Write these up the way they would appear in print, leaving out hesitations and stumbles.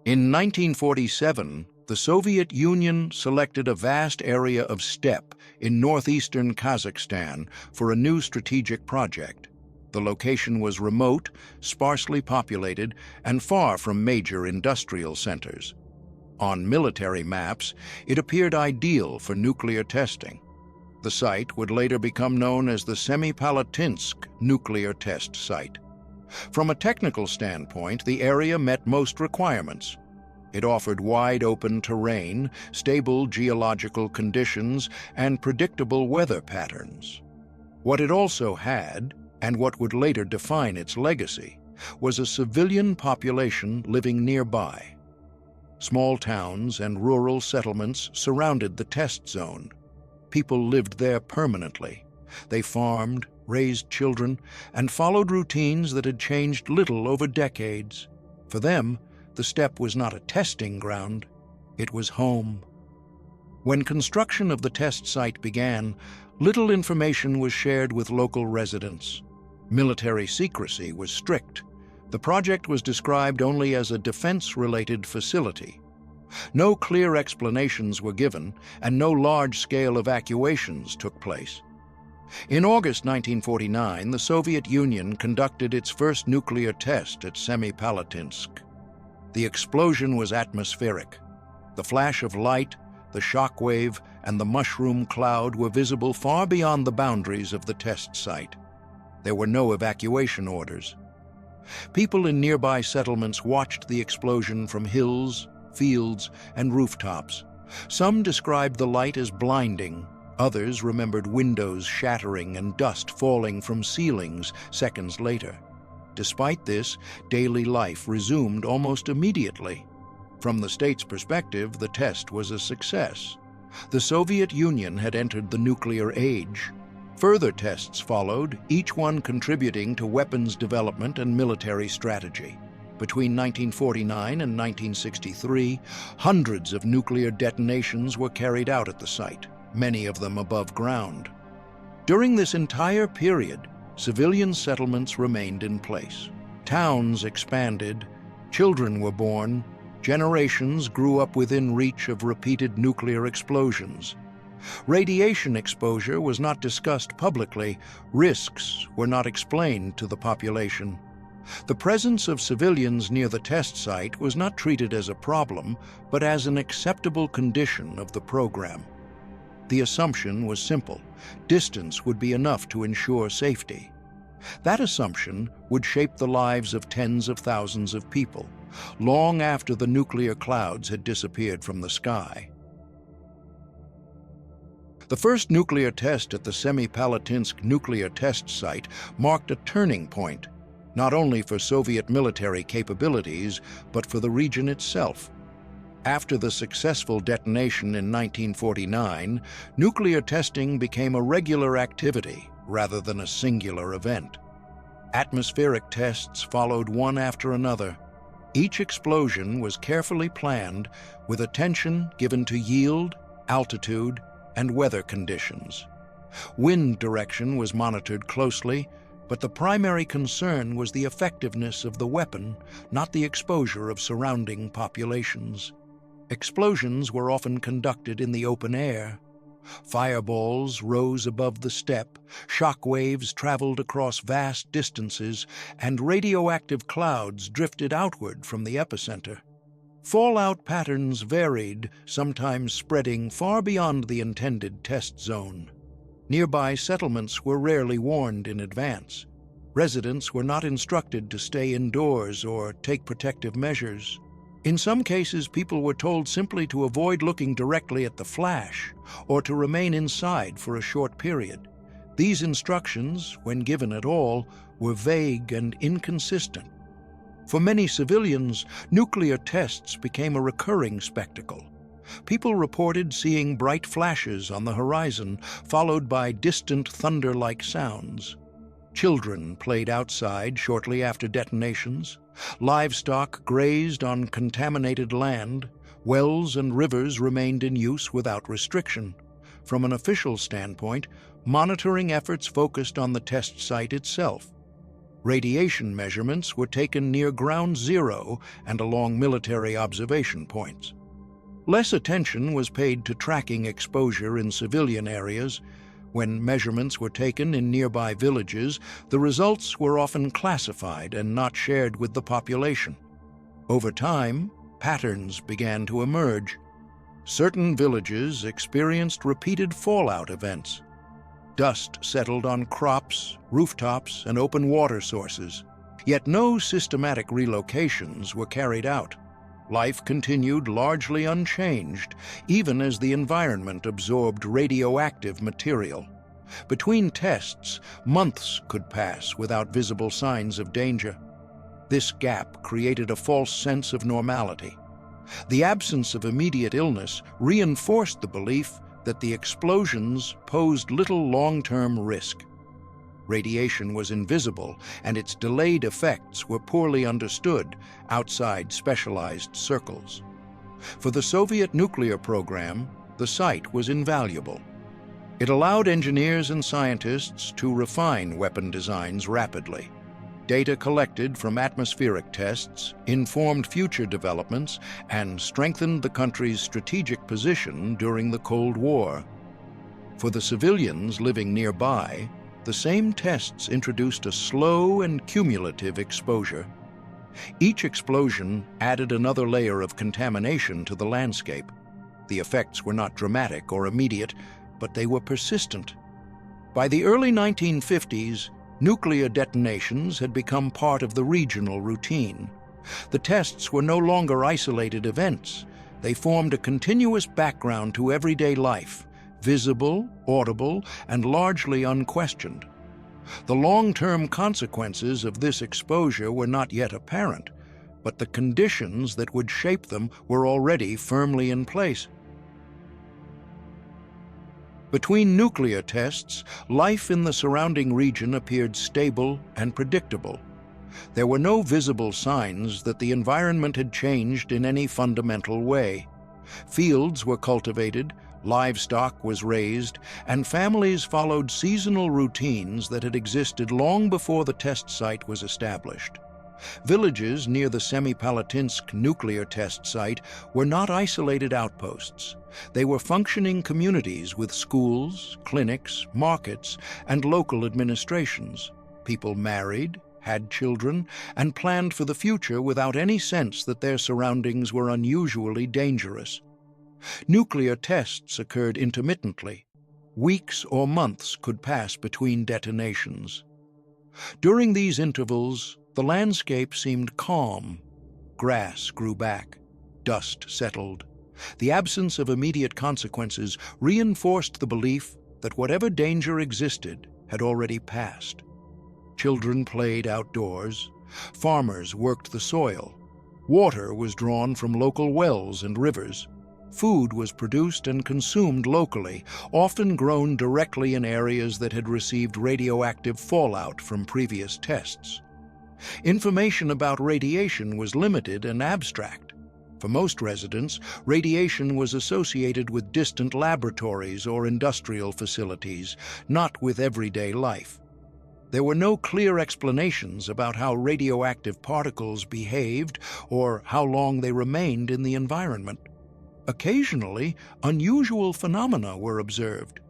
In 1947, the Soviet Union selected a vast area of steppe in northeastern Kazakhstan for a new strategic project. The location was remote, sparsely populated, and far from major industrial centers. On military maps, it appeared ideal for nuclear testing. The site would later become known as the Semipalatinsk Nuclear Test Site. From a technical standpoint, the area met most requirements. It offered wide-open terrain, stable geological conditions, and predictable weather patterns. What it also had, and what would later define its legacy, was a civilian population living nearby. Small towns and rural settlements surrounded the test zone. People lived there permanently. They farmed, raised children, and followed routines that had changed little over decades. For them, the steppe was not a testing ground, it was home. When construction of the test site began, little information was shared with local residents. Military secrecy was strict. The project was described only as a defense-related facility. No clear explanations were given, and no large-scale evacuations took place. In August 1949, the Soviet Union conducted its first nuclear test at Semipalatinsk. The explosion was atmospheric. The flash of light, the shock wave, and the mushroom cloud were visible far beyond the boundaries of the test site. There were no evacuation orders. People in nearby settlements watched the explosion from hills, fields, and rooftops. Some described the light as blinding. Others remembered windows shattering and dust falling from ceilings seconds later. Despite this, daily life resumed almost immediately. From the state's perspective, the test was a success. The Soviet Union had entered the nuclear age. Further tests followed, each one contributing to weapons development and military strategy. Between 1949 and 1963, hundreds of nuclear detonations were carried out at the site, many of them above ground. During this entire period, civilian settlements remained in place. Towns expanded, children were born, generations grew up within reach of repeated nuclear explosions. Radiation exposure was not discussed publicly, risks were not explained to the population. The presence of civilians near the test site was not treated as a problem, but as an acceptable condition of the program. The assumption was simple: distance would be enough to ensure safety. That assumption would shape the lives of tens of thousands of people, long after the nuclear clouds had disappeared from the sky. The first nuclear test at the Semipalatinsk Nuclear Test Site marked a turning point, not only for Soviet military capabilities, but for the region itself. After the successful detonation in 1949, nuclear testing became a regular activity rather than a singular event. Atmospheric tests followed one after another. Each explosion was carefully planned, with attention given to yield, altitude, and weather conditions. Wind direction was monitored closely, but the primary concern was the effectiveness of the weapon, not the exposure of surrounding populations. Explosions were often conducted in the open air. Fireballs rose above the steppe, shock waves traveled across vast distances, and radioactive clouds drifted outward from the epicenter. Fallout patterns varied, sometimes spreading far beyond the intended test zone. Nearby settlements were rarely warned in advance. Residents were not instructed to stay indoors or take protective measures. In some cases, people were told simply to avoid looking directly at the flash or to remain inside for a short period. These instructions, when given at all, were vague and inconsistent. For many civilians, nuclear tests became a recurring spectacle. People reported seeing bright flashes on the horizon, followed by distant thunder-like sounds. Children played outside shortly after detonations. Livestock grazed on contaminated land. Wells and rivers remained in use without restriction. From an official standpoint, monitoring efforts focused on the test site itself. Radiation measurements were taken near ground zero and along military observation points. Less attention was paid to tracking exposure in civilian areas. When measurements were taken in nearby villages, the results were often classified and not shared with the population. Over time, patterns began to emerge. Certain villages experienced repeated fallout events. Dust settled on crops, rooftops, and open water sources. Yet no systematic relocations were carried out. Life continued largely unchanged, even as the environment absorbed radioactive material. Between tests, months could pass without visible signs of danger. This gap created a false sense of normality. The absence of immediate illness reinforced the belief that the explosions posed little long-term risk. Radiation was invisible, and its delayed effects were poorly understood outside specialized circles. For the Soviet nuclear program, the site was invaluable. It allowed engineers and scientists to refine weapon designs rapidly. Data collected from atmospheric tests informed future developments and strengthened the country's strategic position during the Cold War. For the civilians living nearby, the same tests introduced a slow and cumulative exposure. Each explosion added another layer of contamination to the landscape. The effects were not dramatic or immediate, but they were persistent. By the early 1950s, nuclear detonations had become part of the regional routine. The tests were no longer isolated events. They formed a continuous background to everyday life, visible, audible, and largely unquestioned. The long-term consequences of this exposure were not yet apparent, but the conditions that would shape them were already firmly in place. Between nuclear tests, life in the surrounding region appeared stable and predictable. There were no visible signs that the environment had changed in any fundamental way. Fields were cultivated, livestock was raised, and families followed seasonal routines that had existed long before the test site was established. Villages near the Semipalatinsk nuclear test site were not isolated outposts. They were functioning communities with schools, clinics, markets, and local administrations. People married, had children, and planned for the future without any sense that their surroundings were unusually dangerous. Nuclear tests occurred intermittently. Weeks or months could pass between detonations. During these intervals, the landscape seemed calm. Grass grew back. Dust settled. The absence of immediate consequences reinforced the belief that whatever danger existed had already passed. Children played outdoors. Farmers worked the soil. Water was drawn from local wells and rivers. Food was produced and consumed locally, often grown directly in areas that had received radioactive fallout from previous tests. Information about radiation was limited and abstract. For most residents, radiation was associated with distant laboratories or industrial facilities, not with everyday life. There were no clear explanations about how radioactive particles behaved or how long they remained in the environment. Occasionally, unusual phenomena were observed.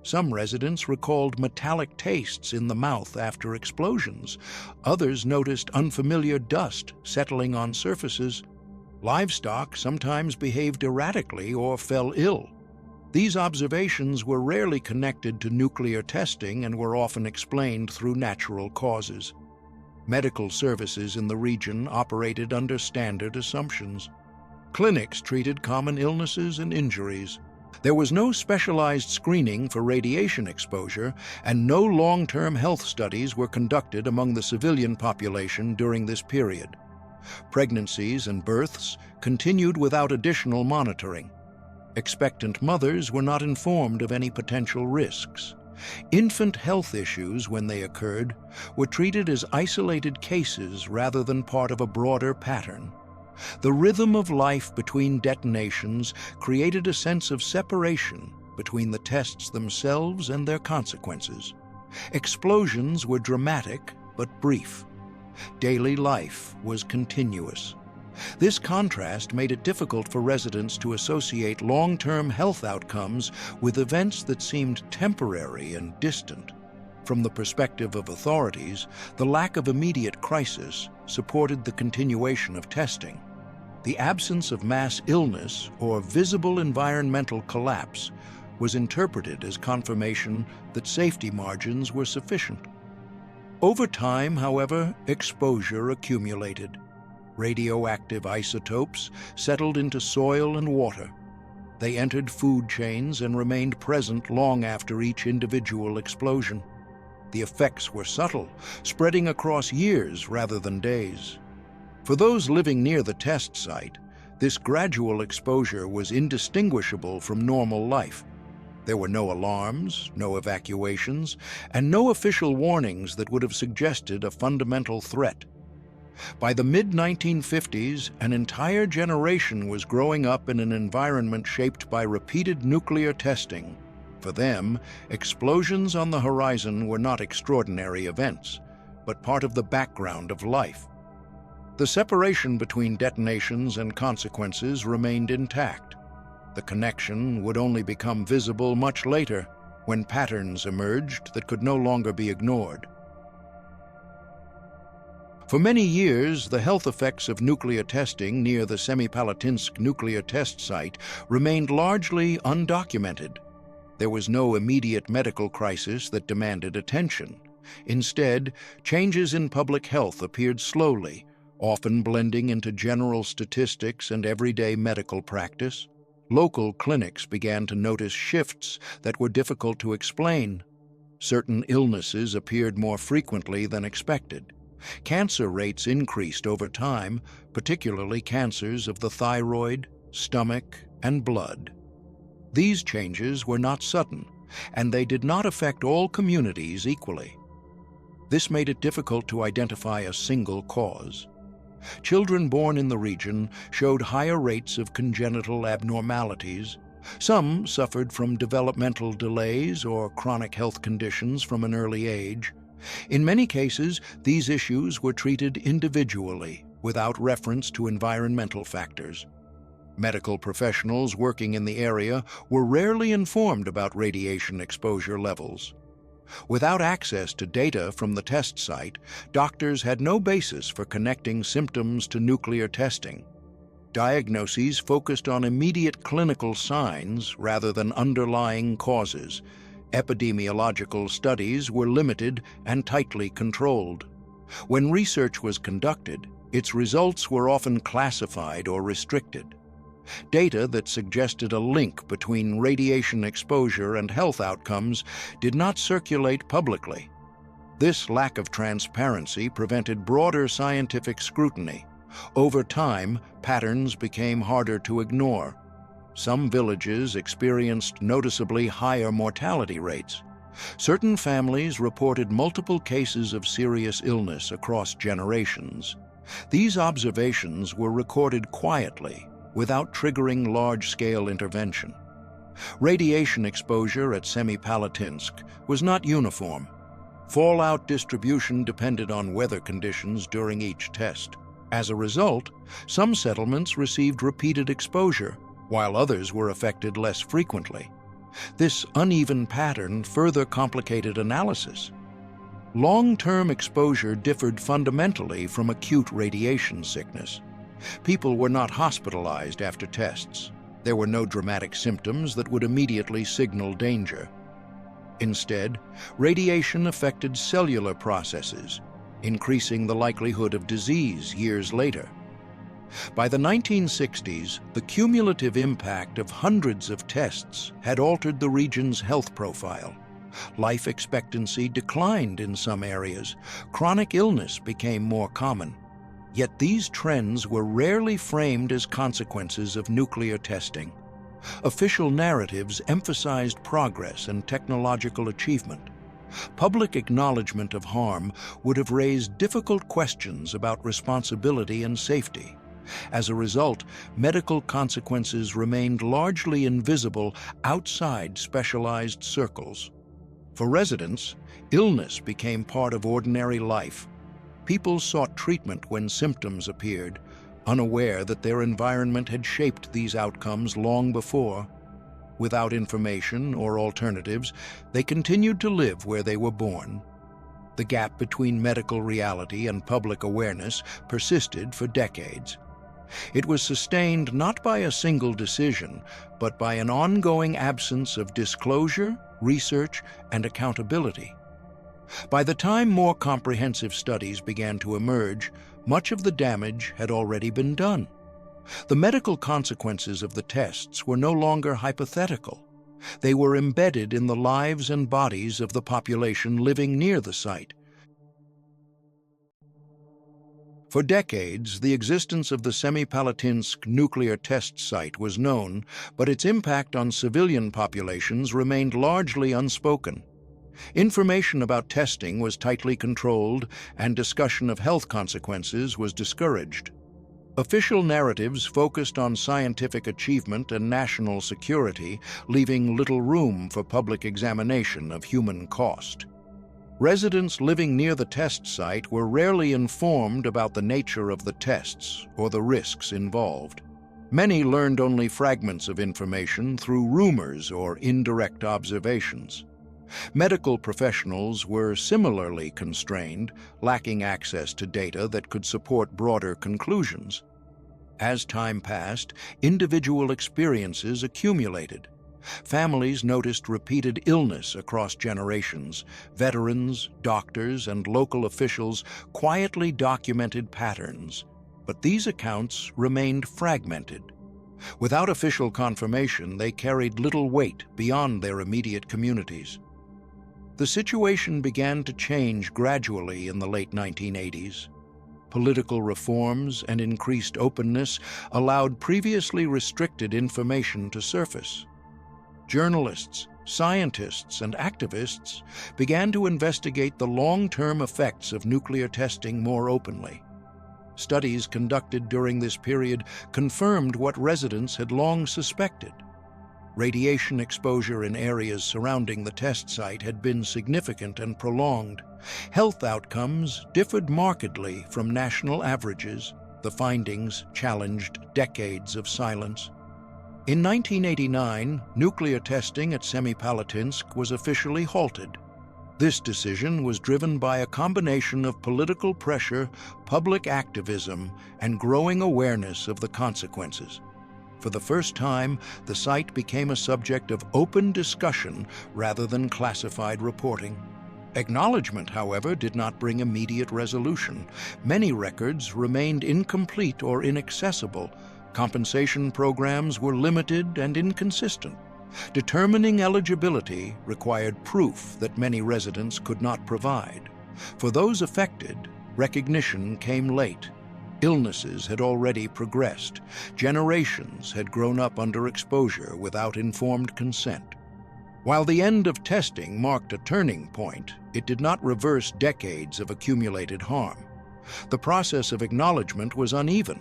Some residents recalled metallic tastes in the mouth after explosions. Others noticed unfamiliar dust settling on surfaces. Livestock sometimes behaved erratically or fell ill. These observations were rarely connected to nuclear testing and were often explained through natural causes. Medical services in the region operated under standard assumptions. Clinics treated common illnesses and injuries. There was no specialized screening for radiation exposure, and no long-term health studies were conducted among the civilian population during this period. Pregnancies and births continued without additional monitoring. Expectant mothers were not informed of any potential risks. Infant health issues, when they occurred, were treated as isolated cases rather than part of a broader pattern. The rhythm of life between detonations created a sense of separation between the tests themselves and their consequences. Explosions were dramatic but brief. Daily life was continuous. This contrast made it difficult for residents to associate long-term health outcomes with events that seemed temporary and distant. From the perspective of authorities, the lack of immediate crisis supported the continuation of testing. The absence of mass illness or visible environmental collapse was interpreted as confirmation that safety margins were sufficient. Over time, however, exposure accumulated. Radioactive isotopes settled into soil and water. They entered food chains and remained present long after each individual explosion. The effects were subtle, spreading across years rather than days. For those living near the test site, this gradual exposure was indistinguishable from normal life. There were no alarms, no evacuations, and no official warnings that would have suggested a fundamental threat. By the mid-1950s, an entire generation was growing up in an environment shaped by repeated nuclear testing. For them, explosions on the horizon were not extraordinary events, but part of the background of life. The separation between detonations and consequences remained intact. The connection would only become visible much later, when patterns emerged that could no longer be ignored. For many years, the health effects of nuclear testing near the Semipalatinsk nuclear test site remained largely undocumented. There was no immediate medical crisis that demanded attention. Instead, changes in public health appeared slowly, often blending into general statistics and everyday medical practice. Local clinics began to notice shifts that were difficult to explain. Certain illnesses appeared more frequently than expected. Cancer rates increased over time, particularly cancers of the thyroid, stomach, and blood. These changes were not sudden, and they did not affect all communities equally. This made it difficult to identify a single cause. Children born in the region showed higher rates of congenital abnormalities. Some suffered from developmental delays or chronic health conditions from an early age. In many cases, these issues were treated individually, without reference to environmental factors. Medical professionals working in the area were rarely informed about radiation exposure levels. Without access to data from the test site, doctors had no basis for connecting symptoms to nuclear testing. Diagnoses focused on immediate clinical signs rather than underlying causes. Epidemiological studies were limited and tightly controlled. When research was conducted, its results were often classified or restricted. Data that suggested a link between radiation exposure and health outcomes did not circulate publicly. This lack of transparency prevented broader scientific scrutiny. Over time, patterns became harder to ignore. Some villages experienced noticeably higher mortality rates. Certain families reported multiple cases of serious illness across generations. These observations were recorded quietly, without triggering large-scale intervention. Radiation exposure at Semipalatinsk was not uniform. Fallout distribution depended on weather conditions during each test. As a result, some settlements received repeated exposure, while others were affected less frequently. This uneven pattern further complicated analysis. Long-term exposure differed fundamentally from acute radiation sickness. People were not hospitalized after tests. There were no dramatic symptoms that would immediately signal danger. Instead, radiation affected cellular processes, increasing the likelihood of disease years later. By the 1960s, the cumulative impact of hundreds of tests had altered the region's health profile. Life expectancy declined in some areas. Chronic illness became more common. Yet these trends were rarely framed as consequences of nuclear testing. Official narratives emphasized progress and technological achievement. Public acknowledgement of harm would have raised difficult questions about responsibility and safety. As a result, medical consequences remained largely invisible outside specialized circles. For residents, illness became part of ordinary life. People sought treatment when symptoms appeared, unaware that their environment had shaped these outcomes long before. Without information or alternatives, they continued to live where they were born. The gap between medical reality and public awareness persisted for decades. It was sustained not by a single decision, but by an ongoing absence of disclosure, research, and accountability. By the time more comprehensive studies began to emerge, much of the damage had already been done. The medical consequences of the tests were no longer hypothetical. They were embedded in the lives and bodies of the population living near the site. For decades, the existence of the Semipalatinsk nuclear test site was known, but its impact on civilian populations remained largely unspoken. Information about testing was tightly controlled, and discussion of health consequences was discouraged. Official narratives focused on scientific achievement and national security, leaving little room for public examination of human cost. Residents living near the test site were rarely informed about the nature of the tests or the risks involved. Many learned only fragments of information through rumors or indirect observations. Medical professionals were similarly constrained, lacking access to data that could support broader conclusions. As time passed, individual experiences accumulated. Families noticed repeated illness across generations. Veterans, doctors, and local officials quietly documented patterns, but these accounts remained fragmented. Without official confirmation, they carried little weight beyond their immediate communities. The situation began to change gradually in the late 1980s. Political reforms and increased openness allowed previously restricted information to surface. Journalists, scientists, and activists began to investigate the long-term effects of nuclear testing more openly. Studies conducted during this period confirmed what residents had long suspected. Radiation exposure in areas surrounding the test site had been significant and prolonged. Health outcomes differed markedly from national averages. The findings challenged decades of silence. In 1989, nuclear testing at Semipalatinsk was officially halted. This decision was driven by a combination of political pressure, public activism, and growing awareness of the consequences. For the first time, the site became a subject of open discussion rather than classified reporting. Acknowledgement, however, did not bring immediate resolution. Many records remained incomplete or inaccessible. Compensation programs were limited and inconsistent. Determining eligibility required proof that many residents could not provide. For those affected, recognition came late. Illnesses had already progressed. Generations had grown up under exposure without informed consent. While the end of testing marked a turning point, it did not reverse decades of accumulated harm. The process of acknowledgement was uneven.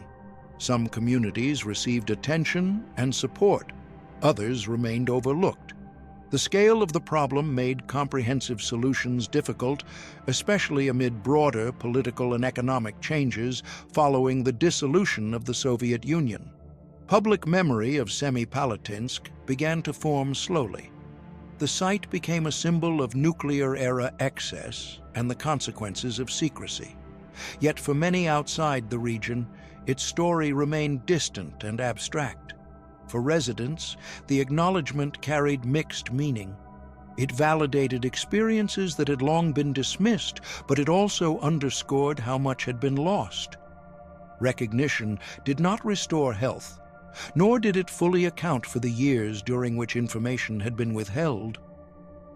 Some communities received attention and support. Others remained overlooked. The scale of the problem made comprehensive solutions difficult, especially amid broader political and economic changes following the dissolution of the Soviet Union. Public memory of Semipalatinsk began to form slowly. The site became a symbol of nuclear-era excess and the consequences of secrecy. Yet for many outside the region, its story remained distant and abstract. For residents, the acknowledgement carried mixed meaning. It validated experiences that had long been dismissed, but it also underscored how much had been lost. Recognition did not restore health, nor did it fully account for the years during which information had been withheld.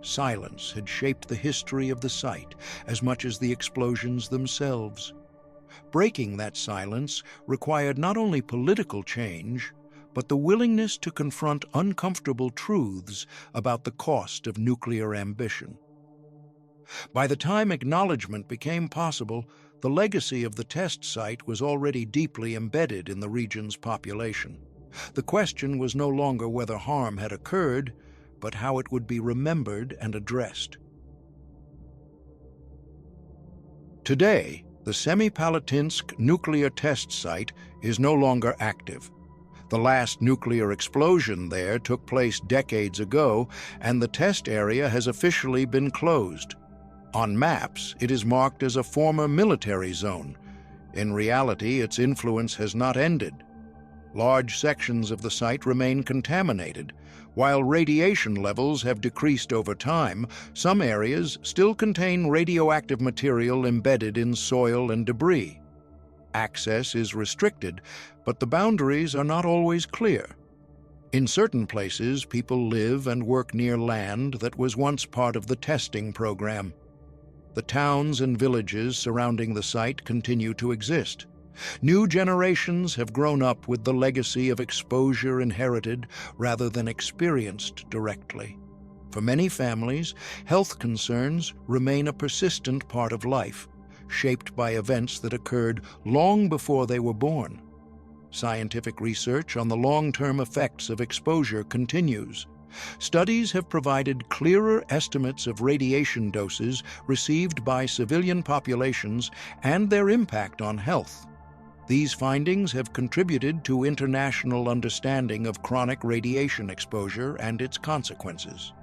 Silence had shaped the history of the site as much as the explosions themselves. Breaking that silence required not only political change, but the willingness to confront uncomfortable truths about the cost of nuclear ambition. By the time acknowledgement became possible, the legacy of the test site was already deeply embedded in the region's population. The question was no longer whether harm had occurred, but how it would be remembered and addressed. Today, The Semipalatinsk Nuclear Test Site is no longer active. The last nuclear explosion there took place decades ago, and the test area has officially been closed. On maps, it is marked as a former military zone. In reality, its influence has not ended. Large sections of the site remain contaminated. While radiation levels have decreased over time, some areas still contain radioactive material embedded in soil and debris. Access is restricted, but the boundaries are not always clear. In certain places, people live and work near land that was once part of the testing program. The towns and villages surrounding the site continue to exist. New generations have grown up with the legacy of exposure inherited rather than experienced directly. For many families, health concerns remain a persistent part of life, shaped by events that occurred long before they were born. Scientific research on the long-term effects of exposure continues. Studies have provided clearer estimates of radiation doses received by civilian populations and their impact on health. These findings have contributed to international understanding of chronic radiation exposure and its consequences.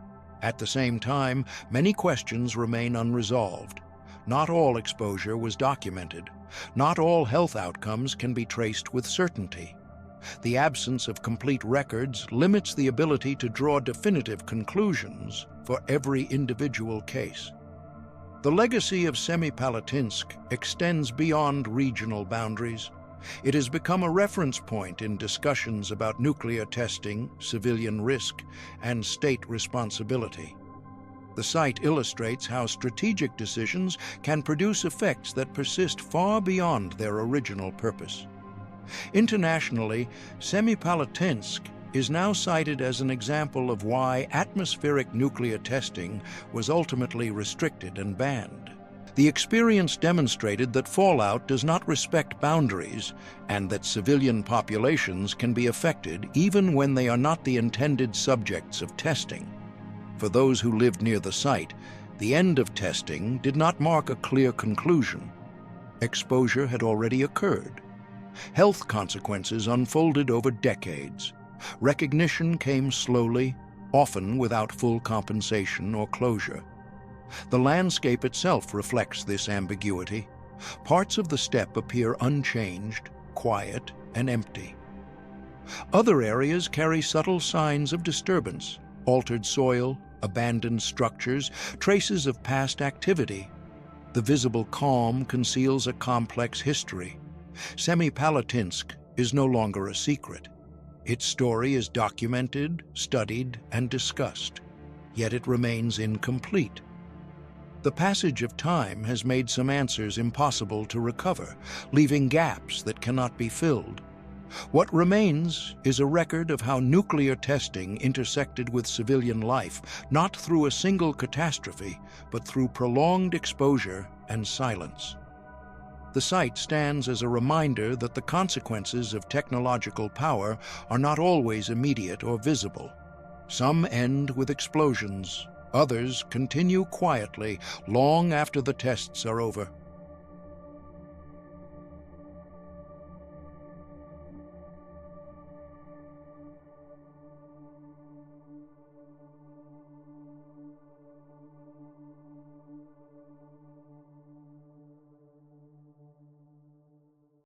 At the same time, many questions remain unresolved. Not all exposure was documented. Not all health outcomes can be traced with certainty. The absence of complete records limits the ability to draw definitive conclusions for every individual case. The legacy of Semipalatinsk extends beyond regional boundaries. It has become a reference point in discussions about nuclear testing, civilian risk, and state responsibility. The site illustrates how strategic decisions can produce effects that persist far beyond their original purpose. Internationally, Semipalatinsk is now cited as an example of why atmospheric nuclear testing was ultimately restricted and banned. The experience demonstrated that fallout does not respect boundaries and that civilian populations can be affected even when they are not the intended subjects of testing. For those who lived near the site, the end of testing did not mark a clear conclusion. Exposure had already occurred. Health consequences unfolded over decades. Recognition came slowly, often without full compensation or closure. The landscape itself reflects this ambiguity. Parts of the steppe appear unchanged, quiet, and empty. Other areas carry subtle signs of disturbance: altered soil, abandoned structures, traces of past activity. The visible calm conceals a complex history. Semipalatinsk is no longer a secret. Its story is documented, studied, and discussed, yet it remains incomplete. The passage of time has made some answers impossible to recover, leaving gaps that cannot be filled. What remains is a record of how nuclear testing intersected with civilian life, not through a single catastrophe, but through prolonged exposure and silence. The site stands as a reminder that the consequences of technological power are not always immediate or visible. Some end with explosions, others continue quietly long after the tests are over.